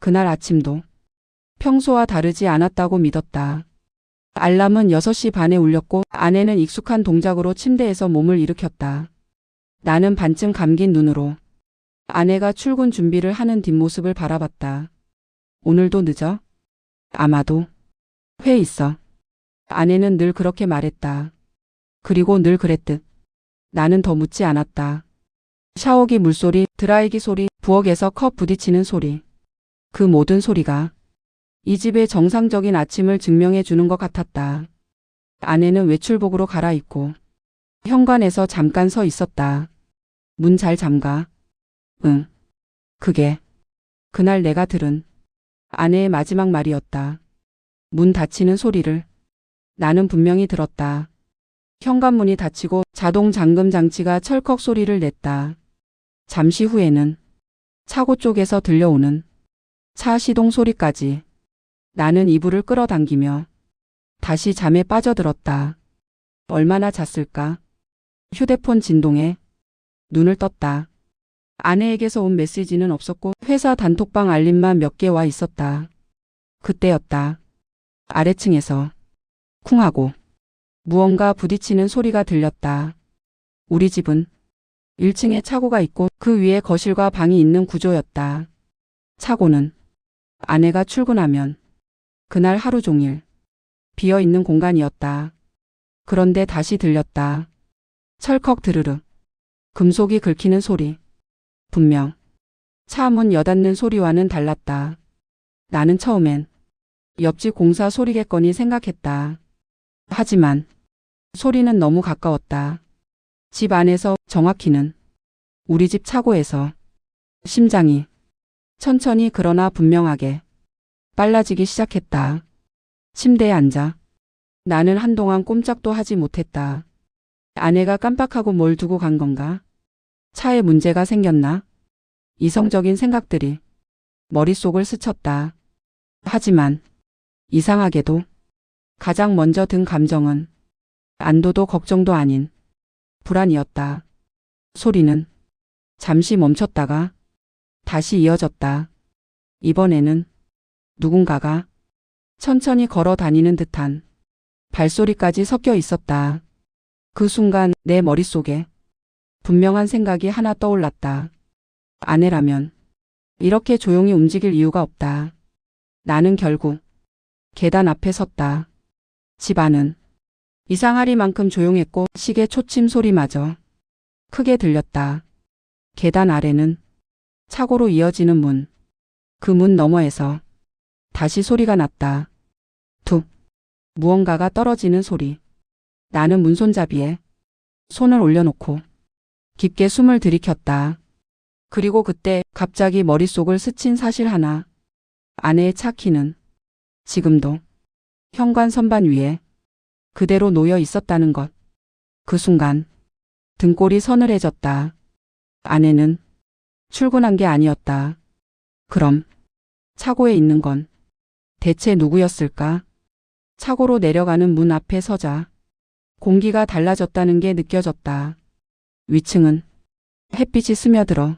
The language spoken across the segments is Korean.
그날 아침도 평소와 다르지 않았다고 믿었다. 알람은 6시 반에 울렸고 아내는 익숙한 동작으로 침대에서 몸을 일으켰다. 나는 반쯤 감긴 눈으로 아내가 출근 준비를 하는 뒷모습을 바라봤다. 오늘도 늦어? 아마도. 회 있어. 아내는 늘 그렇게 말했다. 그리고 늘 그랬듯. 나는 더 묻지 않았다. 샤워기 물소리, 드라이기 소리, 부엌에서 컵 부딪히는 소리. 그 모든 소리가 이 집의 정상적인 아침을 증명해 주는 것 같았다. 아내는 외출복으로 갈아입고 현관에서 잠깐 서 있었다. 문 잘 잠가. 응. 그게 그날 내가 들은 아내의 마지막 말이었다. 문 닫히는 소리를 나는 분명히 들었다. 현관문이 닫히고 자동 잠금 장치가 철컥 소리를 냈다. 잠시 후에는 차고 쪽에서 들려오는 차 시동 소리까지. 나는 이불을 끌어당기며 다시 잠에 빠져들었다. 얼마나 잤을까? 휴대폰 진동에 눈을 떴다. 아내에게서 온 메시지는 없었고 회사 단톡방 알림만 몇 개 와 있었다. 그때였다. 아래층에서 쿵하고 무언가 부딪히는 소리가 들렸다. 우리 집은 1층에 차고가 있고 그 위에 거실과 방이 있는 구조였다. 차고는 아내가 출근하면 그날 하루 종일 비어있는 공간이었다. 그런데 다시 들렸다. 철컥 드르르. 금속이 긁히는 소리. 분명 차 문 여닫는 소리와는 달랐다. 나는 처음엔 옆집 공사 소리겠거니 생각했다. 하지만 소리는 너무 가까웠다. 집 안에서, 정확히는 우리 집 차고에서 심장이 천천히 그러나 분명하게 빨라지기 시작했다. 침대에 앉아 나는 한동안 꼼짝도 하지 못했다. 아내가 깜빡하고 뭘 두고 간 건가? 차에 문제가 생겼나? 이성적인 생각들이 머릿속을 스쳤다. 하지만 이상하게도 가장 먼저 든 감정은 안도도 걱정도 아닌 불안이었다. 소리는 잠시 멈췄다가 다시 이어졌다. 이번에는 누군가가 천천히 걸어 다니는 듯한 발소리까지 섞여 있었다. 그 순간 내 머릿속에 분명한 생각이 하나 떠올랐다. 아내라면 이렇게 조용히 움직일 이유가 없다. 나는 결국 계단 앞에 섰다. 집 안은 이상하리만큼 조용했고 시계 초침 소리마저 크게 들렸다. 계단 아래는 차고로 이어지는 문. 그 문 너머에서 다시 소리가 났다. 툭. 무언가가 떨어지는 소리. 나는 문손잡이에 손을 올려놓고 깊게 숨을 들이켰다. 그리고 그때 갑자기 머릿속을 스친 사실 하나. 아내의 차 키는 지금도 현관 선반 위에 그대로 놓여 있었다는 것. 그 순간 등골이 서늘해졌다. 아내는 출근한 게 아니었다. 그럼 차고에 있는 건 대체 누구였을까? 차고로 내려가는 문 앞에 서자 공기가 달라졌다는 게 느껴졌다. 위층은 햇빛이 스며들어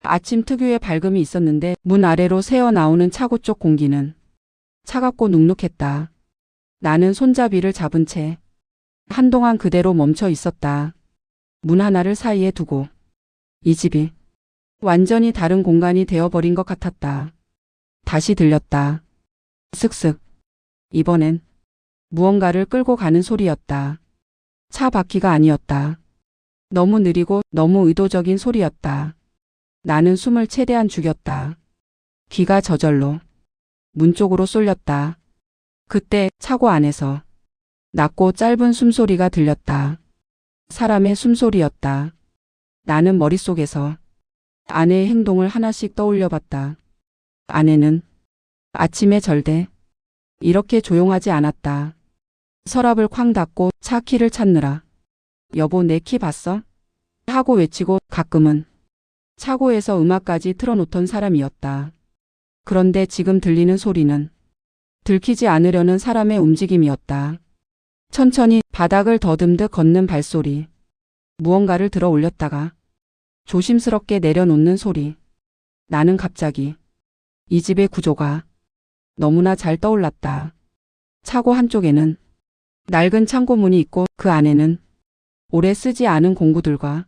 아침 특유의 밝음이 있었는데 문 아래로 새어나오는 차고 쪽 공기는 차갑고 눅눅했다. 나는 손잡이를 잡은 채 한동안 그대로 멈춰 있었다. 문 하나를 사이에 두고 이 집이 완전히 다른 공간이 되어버린 것 같았다. 다시 들렸다. 쓱쓱. 이번엔 무언가를 끌고 가는 소리였다. 차 바퀴가 아니었다. 너무 느리고 너무 의도적인 소리였다. 나는 숨을 최대한 죽였다. 귀가 저절로 문 쪽으로 쏠렸다. 그때 차고 안에서 낮고 짧은 숨소리가 들렸다. 사람의 숨소리였다. 나는 머릿속에서 아내의 행동을 하나씩 떠올려봤다. 아내는 아침에 절대 이렇게 조용하지 않았다. 서랍을 쾅 닫고 차 키를 찾느라 여보 내 키 봤어? 하고 외치고 가끔은 차고에서 음악까지 틀어놓던 사람이었다. 그런데 지금 들리는 소리는 들키지 않으려는 사람의 움직임이었다. 천천히 바닥을 더듬듯 걷는 발소리. 무언가를 들어 올렸다가 조심스럽게 내려놓는 소리. 나는 갑자기 이 집의 구조가 너무나 잘 떠올랐다. 차고 한쪽에는 낡은 창고문이 있고 그 안에는 오래 쓰지 않은 공구들과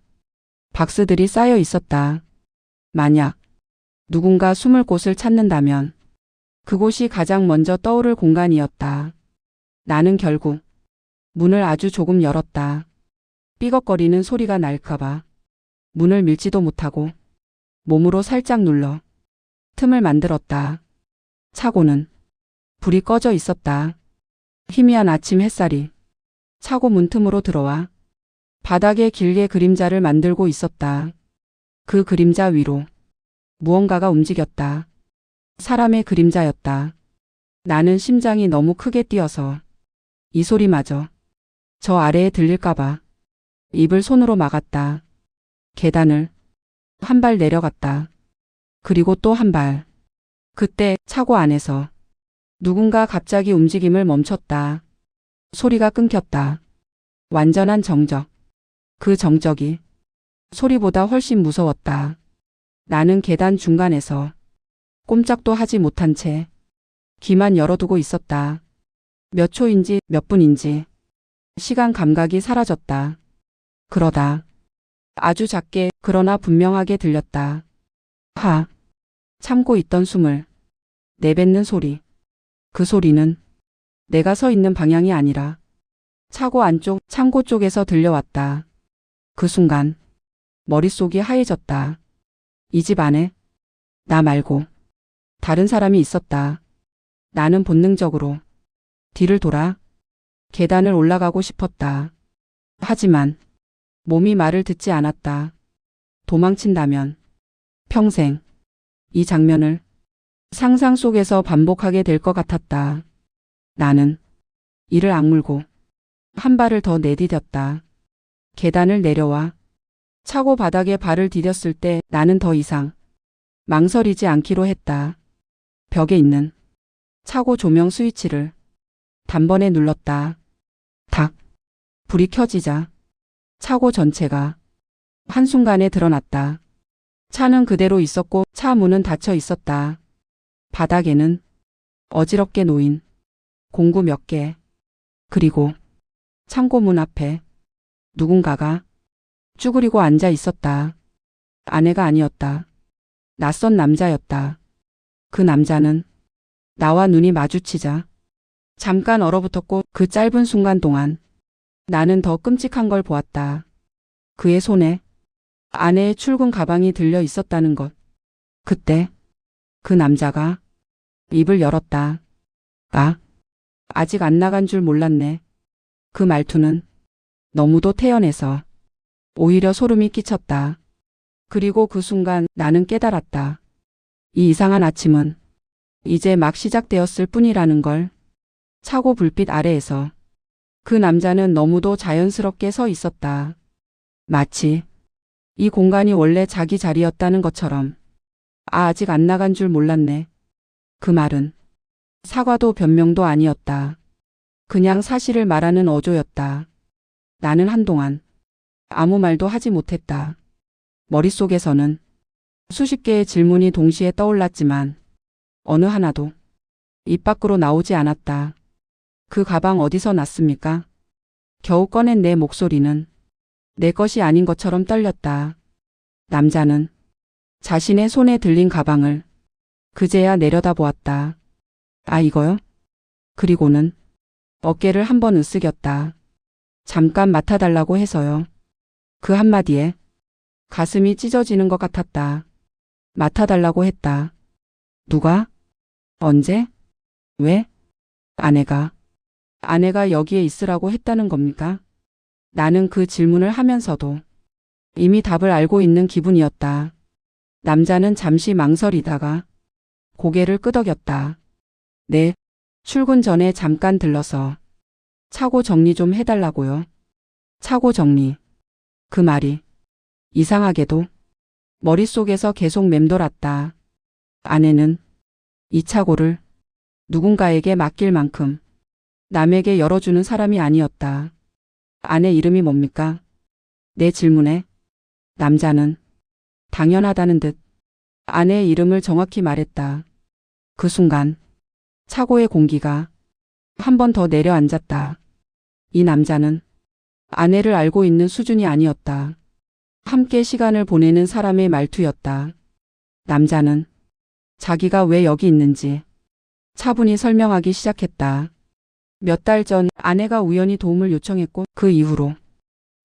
박스들이 쌓여 있었다. 만약 누군가 숨을 곳을 찾는다면 그곳이 가장 먼저 떠오를 공간이었다. 나는 결국 문을 아주 조금 열었다. 삐걱거리는 소리가 날까봐 문을 밀지도 못하고 몸으로 살짝 눌러 틈을 만들었다. 차고는 불이 꺼져 있었다. 희미한 아침 햇살이 차고 문틈으로 들어와 바닥에 길게 그림자를 만들고 있었다. 그 그림자 위로 무언가가 움직였다. 사람의 그림자였다. 나는 심장이 너무 크게 뛰어서 이 소리마저 저 아래에 들릴까봐 입을 손으로 막았다. 계단을 한 발 내려갔다. 그리고 또 한 발. 그때 차고 안에서 누군가 갑자기 움직임을 멈췄다. 소리가 끊겼다. 완전한 정적. 그 정적이 소리보다 훨씬 무서웠다. 나는 계단 중간에서 꼼짝도 하지 못한 채 귀만 열어두고 있었다. 몇 초인지 몇 분인지 시간 감각이 사라졌다. 그러다 아주 작게 그러나 분명하게 들렸다. 하. 참고 있던 숨을 내뱉는 소리. 그 소리는 내가 서 있는 방향이 아니라 차고 안쪽 창고 쪽에서 들려왔다. 그 순간 머릿속이 하얘졌다. 이 집 안에 나 말고 다른 사람이 있었다. 나는 본능적으로 뒤를 돌아 계단을 올라가고 싶었다. 하지만 몸이 말을 듣지 않았다. 도망친다면 평생 이 장면을 상상 속에서 반복하게 될 것 같았다. 나는 이를 악물고 한 발을 더 내디뎠다. 계단을 내려와 차고 바닥에 발을 디뎠을 때 나는 더 이상 망설이지 않기로 했다. 벽에 있는 차고 조명 스위치를 단번에 눌렀다. 탁. 불이 켜지자 차고 전체가 한순간에 드러났다. 차는 그대로 있었고 차 문은 닫혀 있었다. 바닥에는 어지럽게 놓인 공구 몇 개, 그리고 창고 문 앞에 누군가가 쭈그리고 앉아 있었다. 아내가 아니었다. 낯선 남자였다. 그 남자는 나와 눈이 마주치자 잠깐 얼어붙었고 그 짧은 순간 동안 나는 더 끔찍한 걸 보았다. 그의 손에 아내의 출근 가방이 들려 있었다는 것. 그때 그 남자가 입을 열었다. 아, 아직 안 나간 줄 몰랐네. 그 말투는 너무도 태연해서 오히려 소름이 끼쳤다. 그리고 그 순간 나는 깨달았다. 이 이상한 아침은 이제 막 시작되었을 뿐이라는 걸. 차고 불빛 아래에서 그 남자는 너무도 자연스럽게 서 있었다. 마치 이 공간이 원래 자기 자리였다는 것처럼. 아, 아직 안 나간 줄 몰랐네. 그 말은 사과도 변명도 아니었다. 그냥 사실을 말하는 어조였다. 나는 한동안 아무 말도 하지 못했다. 머릿속에서는 수십 개의 질문이 동시에 떠올랐지만 어느 하나도 입 밖으로 나오지 않았다. 그 가방 어디서 났습니까? 겨우 꺼낸 내 목소리는 내 것이 아닌 것처럼 떨렸다. 남자는 자신의 손에 들린 가방을 그제야 내려다보았다. 아, 이거요? 그리고는 어깨를 한번 으쓱였다. 잠깐 맡아달라고 해서요. 그 한마디에 가슴이 찢어지는 것 같았다. 맡아달라고 했다. 누가? 언제? 왜? 아내가 여기에 있으라고 했다는 겁니까? 나는 그 질문을 하면서도 이미 답을 알고 있는 기분이었다. 남자는 잠시 망설이다가 고개를 끄덕였다. 네, 출근 전에 잠깐 들러서 차고 정리 좀 해달라고요. 차고 정리. 그 말이 이상하게도 머릿속에서 계속 맴돌았다. 아내는 이 차고를 누군가에게 맡길 만큼 남에게 열어주는 사람이 아니었다. 아내 이름이 뭡니까? 내 질문에 남자는 당연하다는 듯 아내의 이름을 정확히 말했다. 그 순간 차고의 공기가 한 번 더 내려앉았다. 이 남자는 아내를 알고 있는 수준이 아니었다. 함께 시간을 보내는 사람의 말투였다. 남자는 자기가 왜 여기 있는지 차분히 설명하기 시작했다. 몇 달 전 아내가 우연히 도움을 요청했고 그 이후로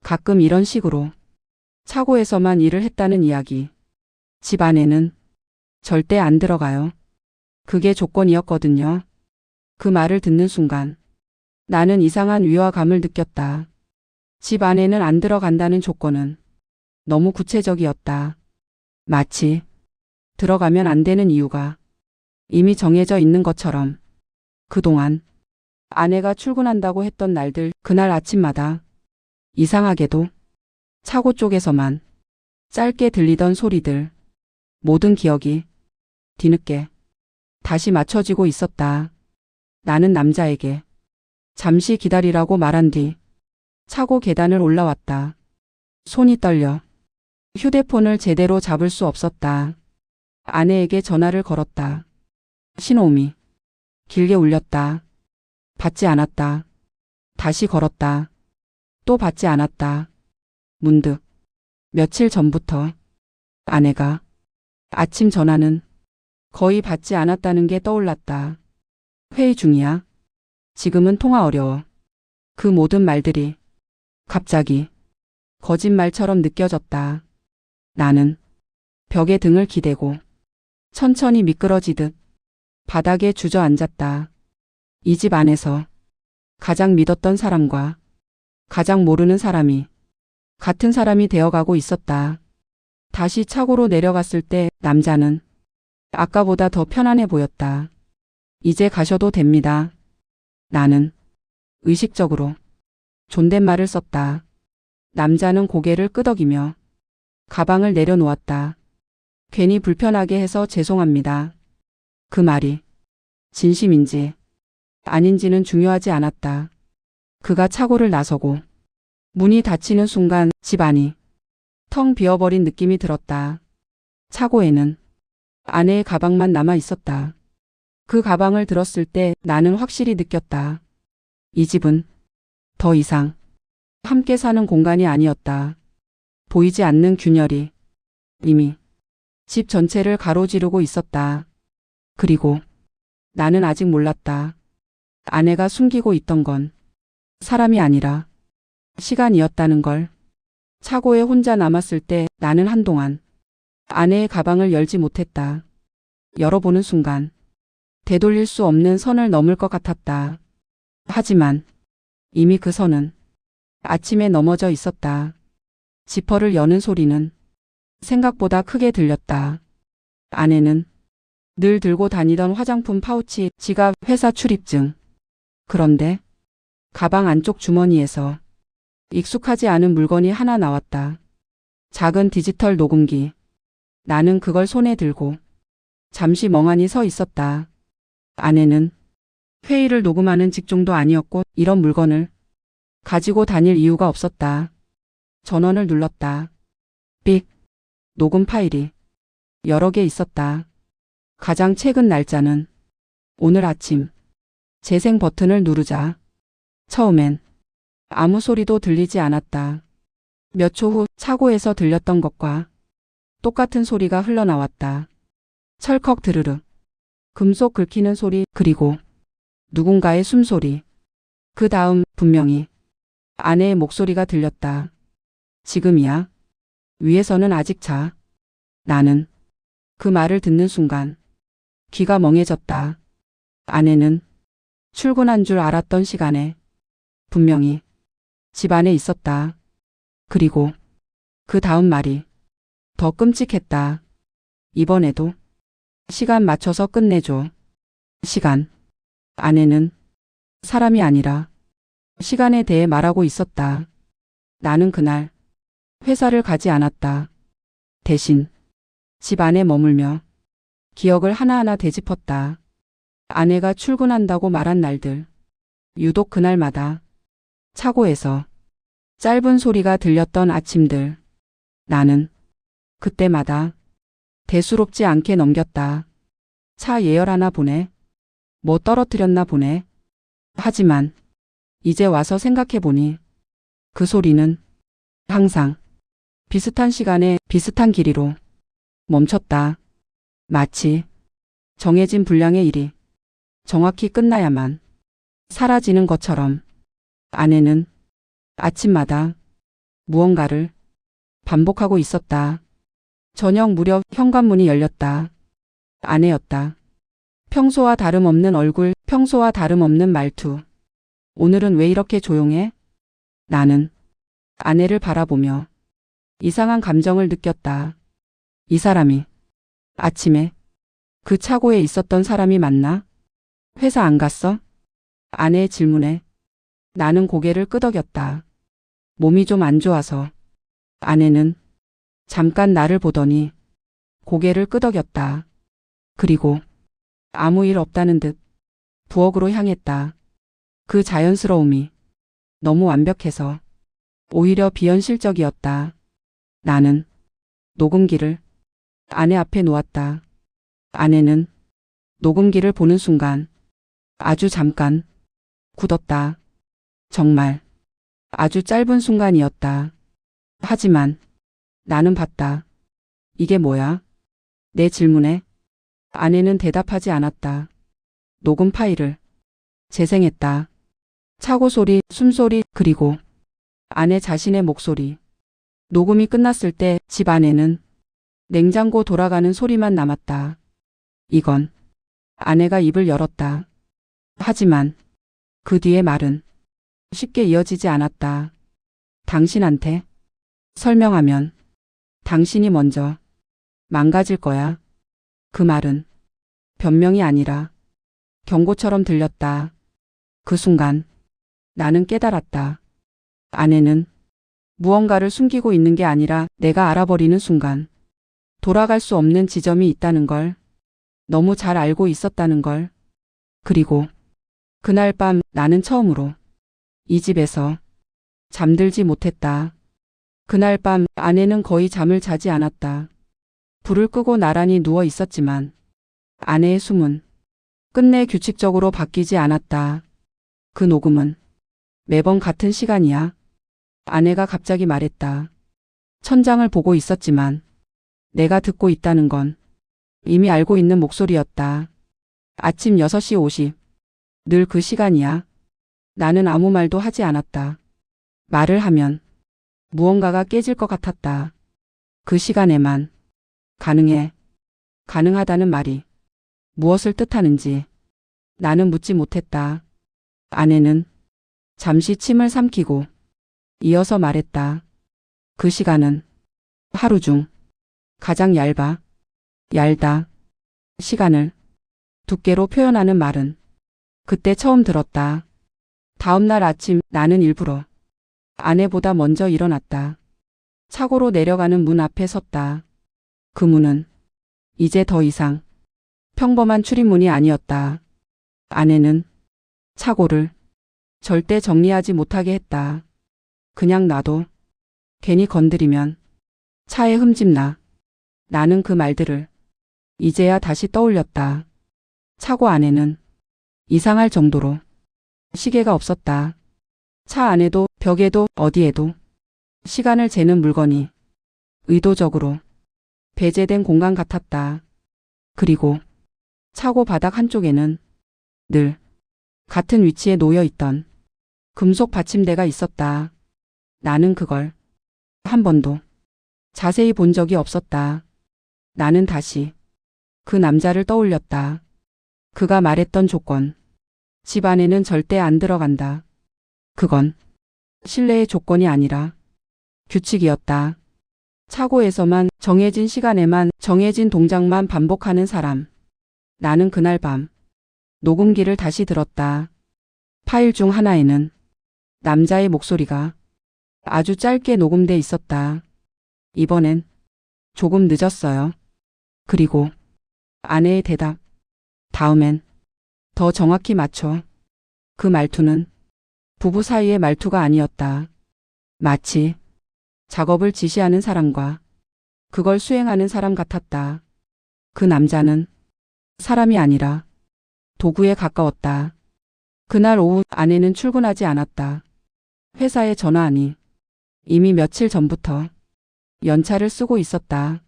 가끔 이런 식으로 차고에서만 일을 했다는 이야기. 집 안에는 절대 안 들어가요. 그게 조건이었거든요. 그 말을 듣는 순간 나는 이상한 위화감을 느꼈다. 집 안에는 안 들어간다는 조건은 너무 구체적이었다. 마치 들어가면 안 되는 이유가 이미 정해져 있는 것처럼. 그동안 아내가 출근한다고 했던 날들, 그날 아침마다 이상하게도 차고 쪽에서만 짧게 들리던 소리들, 모든 기억이 뒤늦게 다시 맞춰지고 있었다. 나는 남자에게 잠시 기다리라고 말한 뒤 차고 계단을 올라왔다. 손이 떨려 휴대폰을 제대로 잡을 수 없었다. 아내에게 전화를 걸었다. 신호음이 길게 울렸다. 받지 않았다. 다시 걸었다. 또 받지 않았다. 문득 며칠 전부터 아내가 아침 전화는 거의 받지 않았다는 게 떠올랐다. 회의 중이야. 지금은 통화 어려워. 그 모든 말들이 갑자기 거짓말처럼 느껴졌다. 나는 벽에 등을 기대고 천천히 미끄러지듯 바닥에 주저앉았다. 이 집 안에서 가장 믿었던 사람과 가장 모르는 사람이 같은 사람이 되어가고 있었다. 다시 차고로 내려갔을 때 남자는 아까보다 더 편안해 보였다. 이제 가셔도 됩니다. 나는 의식적으로 존댓말을 썼다. 남자는 고개를 끄덕이며 가방을 내려놓았다. 괜히 불편하게 해서 죄송합니다. 그 말이 진심인지 아닌지는 중요하지 않았다. 그가 차고를 나서고 문이 닫히는 순간 집 안이 텅 비어버린 느낌이 들었다. 차고에는 아내의 가방만 남아 있었다. 그 가방을 들었을 때 나는 확실히 느꼈다. 이 집은 더 이상 함께 사는 공간이 아니었다. 보이지 않는 균열이 이미 집 전체를 가로지르고 있었다. 그리고 나는 아직 몰랐다. 아내가 숨기고 있던 건 사람이 아니라 시간이었다는 걸. 차고에 혼자 남았을 때 나는 한동안 아내의 가방을 열지 못했다. 열어보는 순간 되돌릴 수 없는 선을 넘을 것 같았다. 하지만 이미 그 선은 아침에 넘어져 있었다. 지퍼를 여는 소리는 생각보다 크게 들렸다. 아내는 늘 들고 다니던 화장품 파우치, 지갑, 회사 출입증. 그런데 가방 안쪽 주머니에서 익숙하지 않은 물건이 하나 나왔다. 작은 디지털 녹음기. 나는 그걸 손에 들고 잠시 멍하니 서 있었다. 아내는 회의를 녹음하는 직종도 아니었고 이런 물건을 가지고 다닐 이유가 없었다. 전원을 눌렀다. 삑. 녹음 파일이 여러 개 있었다. 가장 최근 날짜는 오늘 아침. 재생 버튼을 누르자 처음엔 아무 소리도 들리지 않았다. 몇 초 후 차고에서 들렸던 것과 똑같은 소리가 흘러나왔다. 철컥 드르륵. 금속 긁히는 소리, 그리고 누군가의 숨소리. 그 다음 분명히 아내의 목소리가 들렸다. 지금이야. 위에서는 아직 자. 나는 그 말을 듣는 순간 귀가 멍해졌다. 아내는 출근한 줄 알았던 시간에 분명히 집 안에 있었다. 그리고 그 다음 말이 더 끔찍했다. 이번에도 시간 맞춰서 끝내줘. 시간. 아내는 사람이 아니라 시간에 대해 말하고 있었다. 나는 그날 회사를 가지 않았다. 대신 집 안에 머물며 기억을 하나하나 되짚었다. 아내가 출근한다고 말한 날들. 유독 그날마다 차고에서 짧은 소리가 들렸던 아침들. 나는 그때마다 대수롭지 않게 넘겼다. 차 예열하나 보네. 뭐 떨어뜨렸나 보네. 하지만 이제 와서 생각해보니 그 소리는 항상 비슷한 시간에 비슷한 길이로 멈췄다. 마치 정해진 분량의 일이 정확히 끝나야만 사라지는 것처럼 아내는 아침마다 무언가를 반복하고 있었다. 저녁 무렵 현관문이 열렸다. 아내였다. 평소와 다름없는 얼굴, 평소와 다름없는 말투. 오늘은 왜 이렇게 조용해? 나는 아내를 바라보며 이상한 감정을 느꼈다. 이 사람이 아침에 그 차고에 있었던 사람이 맞나? 회사 안 갔어? 아내의 질문에 나는 고개를 끄덕였다. 몸이 좀 안 좋아서. 아내는 잠깐 나를 보더니 고개를 끄덕였다. 그리고 아무 일 없다는 듯 부엌으로 향했다. 그 자연스러움이 너무 완벽해서 오히려 비현실적이었다. 나는 녹음기를 아내 앞에 놓았다. 아내는 녹음기를 보는 순간 아주 잠깐 굳었다. 정말 아주 짧은 순간이었다. 하지만 나는 봤다. 이게 뭐야? 내 질문에 아내는 대답하지 않았다. 녹음 파일을 재생했다. 차고 소리, 숨소리, 그리고 아내 자신의 목소리. 녹음이 끝났을 때 집 안에는 냉장고 돌아가는 소리만 남았다. 이건 아내가 입을 열었다. 하지만 그 뒤의 말은 쉽게 이어지지 않았다. 당신한테 설명하면 당신이 먼저 망가질 거야. 그 말은 변명이 아니라 경고처럼 들렸다. 그 순간 나는 깨달았다. 아내는 무언가를 숨기고 있는 게 아니라 내가 알아버리는 순간 돌아갈 수 없는 지점이 있다는 걸 너무 잘 알고 있었다는 걸. 그리고 그날 밤 나는 처음으로 이 집에서 잠들지 못했다. 그날 밤 아내는 거의 잠을 자지 않았다. 불을 끄고 나란히 누워 있었지만 아내의 숨은 끝내 규칙적으로 바뀌지 않았다. 그 녹음은 매번 같은 시간이야. 아내가 갑자기 말했다. 천장을 보고 있었지만 내가 듣고 있다는 건 이미 알고 있는 목소리였다. 아침 6시 50. 늘 그 시간이야. 나는 아무 말도 하지 않았다. 말을 하면 무언가가 깨질 것 같았다. 그 시간에만 가능해. 가능하다는 말이 무엇을 뜻하는지 나는 묻지 못했다. 아내는 잠시 침을 삼키고 이어서 말했다. 그 시간은 하루 중 가장 얇다. 시간을 두께로 표현하는 말은 그때 처음 들었다. 다음 날 아침 나는 일부러 아내보다 먼저 일어났다. 차고로 내려가는 문 앞에 섰다. 그 문은 이제 더 이상 평범한 출입문이 아니었다. 아내는 차고를 절대 정리하지 못하게 했다. 그냥 놔도 괜히 건드리면 차에 흠집나. 나는 그 말들을 이제야 다시 떠올렸다. 차고 안에는 이상할 정도로 시계가 없었다. 차 안에도 벽에도 어디에도 시간을 재는 물건이 의도적으로 배제된 공간 같았다. 그리고 차고 바닥 한쪽에는 늘 같은 위치에 놓여 있던 금속 받침대가 있었다. 나는 그걸 한 번도 자세히 본 적이 없었다. 나는 다시 그 남자를 떠올렸다. 그가 말했던 조건. 집 안에는 절대 안 들어간다. 그건 신뢰의 조건이 아니라 규칙이었다. 차고에서만 정해진 시간에만 정해진 동작만 반복하는 사람. 나는 그날 밤 녹음기를 다시 들었다. 파일 중 하나에는 남자의 목소리가 아주 짧게 녹음돼 있었다. 이번엔 조금 늦었어요. 그리고 아내의 대답. 다음엔 더 정확히 맞춰. 그 말투는 부부 사이의 말투가 아니었다. 마치 작업을 지시하는 사람과 그걸 수행하는 사람 같았다. 그 남자는 사람이 아니라 도구에 가까웠다. 그날 오후 아내는 출근하지 않았다. 회사에 전화하니 이미 며칠 전부터 연차를 쓰고 있었다.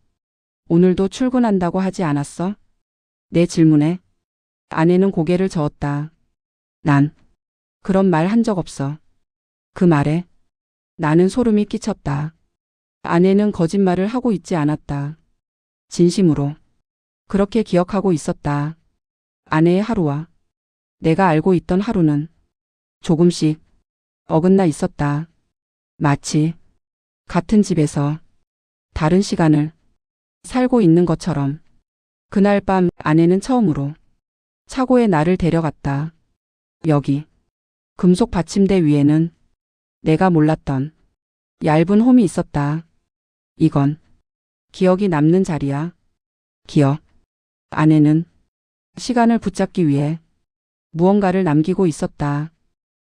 오늘도 출근한다고 하지 않았어? 내 질문에 아내는 고개를 저었다. 난 그런 말 한 적 없어. 그 말에 나는 소름이 끼쳤다. 아내는 거짓말을 하고 있지 않았다. 진심으로 그렇게 기억하고 있었다. 아내의 하루와 내가 알고 있던 하루는 조금씩 어긋나 있었다. 마치 같은 집에서 다른 시간을 살고 있는 것처럼. 그날 밤 아내는 처음으로 차고에 나를 데려갔다. 여기 금속 받침대 위에는 내가 몰랐던 얇은 홈이 있었다. 이건 기억이 남는 자리야. 기억. 아내는 시간을 붙잡기 위해 무언가를 남기고 있었다.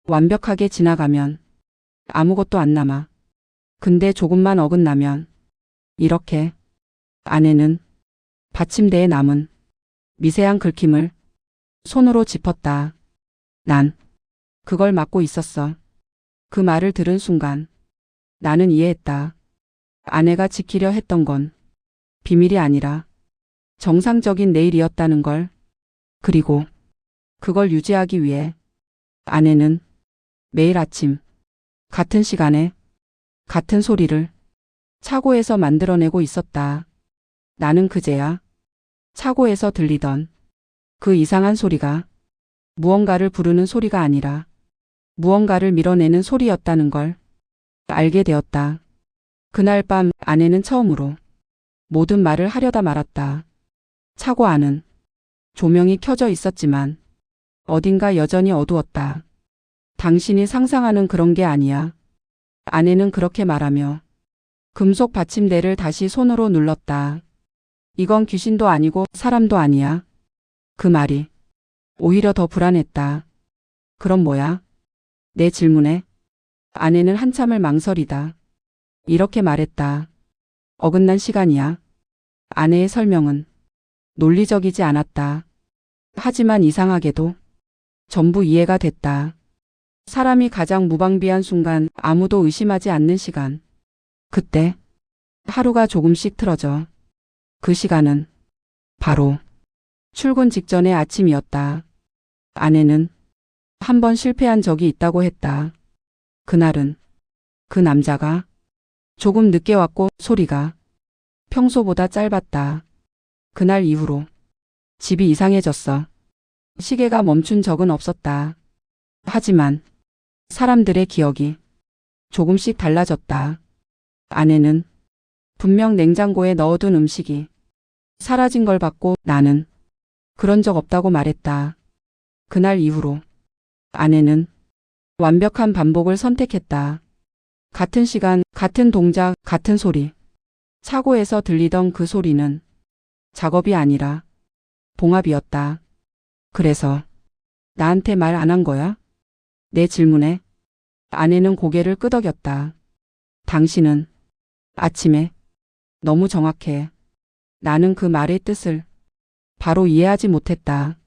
완벽하게 지나가면 아무것도 안 남아. 근데 조금만 어긋나면 이렇게. 아내는 받침대에 남은 미세한 긁힘을 손으로 짚었다. 난 그걸 막고 있었어. 그 말을 들은 순간 나는 이해했다. 아내가 지키려 했던 건 비밀이 아니라 정상적인 내일이었다는 걸. 그리고 그걸 유지하기 위해 아내는 매일 아침 같은 시간에 같은 소리를 차고에서 만들어내고 있었다. 나는 그제야 차고에서 들리던 그 이상한 소리가 무언가를 부르는 소리가 아니라 무언가를 밀어내는 소리였다는 걸 알게 되었다. 그날 밤 아내는 처음으로 모든 말을 하려다 말았다. 차고 안은 조명이 켜져 있었지만 어딘가 여전히 어두웠다. 당신이 상상하는 그런 게 아니야. 아내는 그렇게 말하며 금속 받침대를 다시 손으로 눌렀다. 이건 귀신도 아니고 사람도 아니야. 그 말이 오히려 더 불안했다. 그럼 뭐야? 내 질문에 아내는 한참을 망설이다. 이렇게 말했다. 어긋난 시간이야. 아내의 설명은 논리적이지 않았다. 하지만 이상하게도 전부 이해가 됐다. 사람이 가장 무방비한 순간, 아무도 의심하지 않는 시간. 그때 하루가 조금씩 틀어져. 그 시간은 바로 출근 직전의 아침이었다. 아내는 한 번 실패한 적이 있다고 했다. 그날은 그 남자가 조금 늦게 왔고 소리가 평소보다 짧았다. 그날 이후로 집이 이상해졌어. 시계가 멈춘 적은 없었다. 하지만 사람들의 기억이 조금씩 달라졌다. 아내는 분명 냉장고에 넣어둔 음식이 사라진 걸 봤고 나는 그런 적 없다고 말했다. 그날 이후로 아내는 완벽한 반복을 선택했다. 같은 시간, 같은 동작, 같은 소리. 차고에서 들리던 그 소리는 작업이 아니라 봉합이었다. 그래서 나한테 말 안 한 거야? 내 질문에 아내는 고개를 끄덕였다. 당신은 아침에 너무 정확해. 나는 그 말의 뜻을 바로 이해하지 못했다.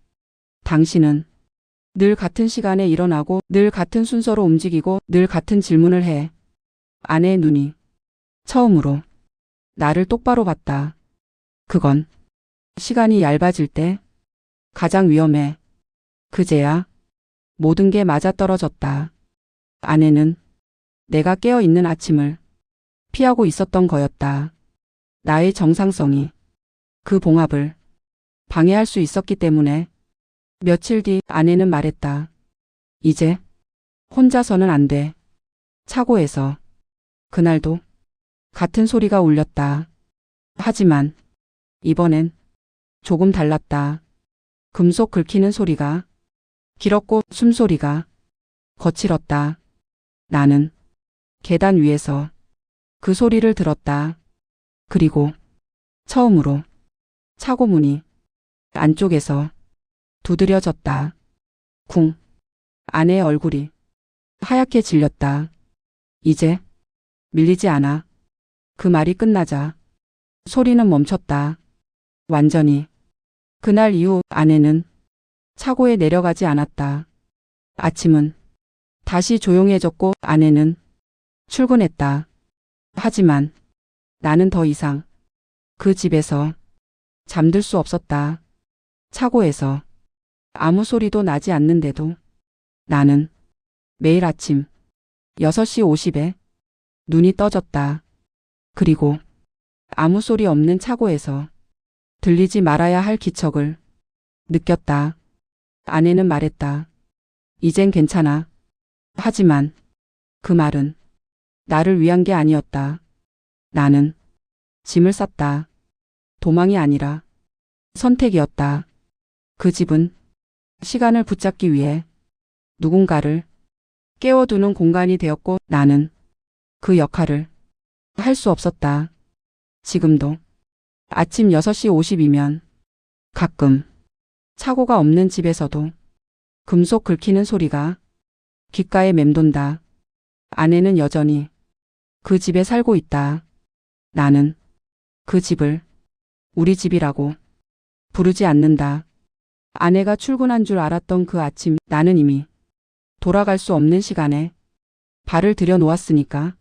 당신은 늘 같은 시간에 일어나고 늘 같은 순서로 움직이고 늘 같은 질문을 해. 아내의 눈이 처음으로 나를 똑바로 봤다. 그건 시간이 얇아질 때 가장 위험해. 그제야 모든 게 맞아떨어졌다. 아내는 내가 깨어있는 아침을 피하고 있었던 거였다. 나의 정상성이 그 봉합을 방해할 수 있었기 때문에. 며칠 뒤 아내는 말했다. 이제 혼자서는 안 돼. 차고에서 그날도 같은 소리가 울렸다. 하지만 이번엔 조금 달랐다. 금속 긁히는 소리가 길었고 숨소리가 거칠었다. 나는 계단 위에서 그 소리를 들었다. 그리고 처음으로 차고 문이 안쪽에서 두드려졌다. 쿵. 아내의 얼굴이 하얗게 질렸다. 이제 밀리지 않아. 그 말이 끝나자 소리는 멈췄다. 완전히. 그날 이후 아내는 차고에 내려가지 않았다. 아침은 다시 조용해졌고 아내는 출근했다. 하지만 나는 더 이상 그 집에서 잠들 수 없었다. 차고에서 아무 소리도 나지 않는데도 나는 매일 아침 6시 50에 눈이 떠졌다. 그리고 아무 소리 없는 차고에서 들리지 말아야 할 기척을 느꼈다. 아내는 말했다. 이젠 괜찮아. 하지만 그 말은 나를 위한 게 아니었다. 나는 짐을 쌌다. 도망이 아니라 선택이었다. 그 집은 시간을 붙잡기 위해 누군가를 깨워두는 공간이 되었고 나는 그 역할을 할 수 없었다. 지금도 아침 6시 50이면 가끔 차고가 없는 집에서도 금속 긁히는 소리가 귓가에 맴돈다. 아내는 여전히 그 집에 살고 있다. 나는 그 집을 우리 집이라고 부르지 않는다. 아내가 출근한 줄 알았던 그 아침 나는 이미 돌아갈 수 없는 시간에 발을 들여 놓았으니까.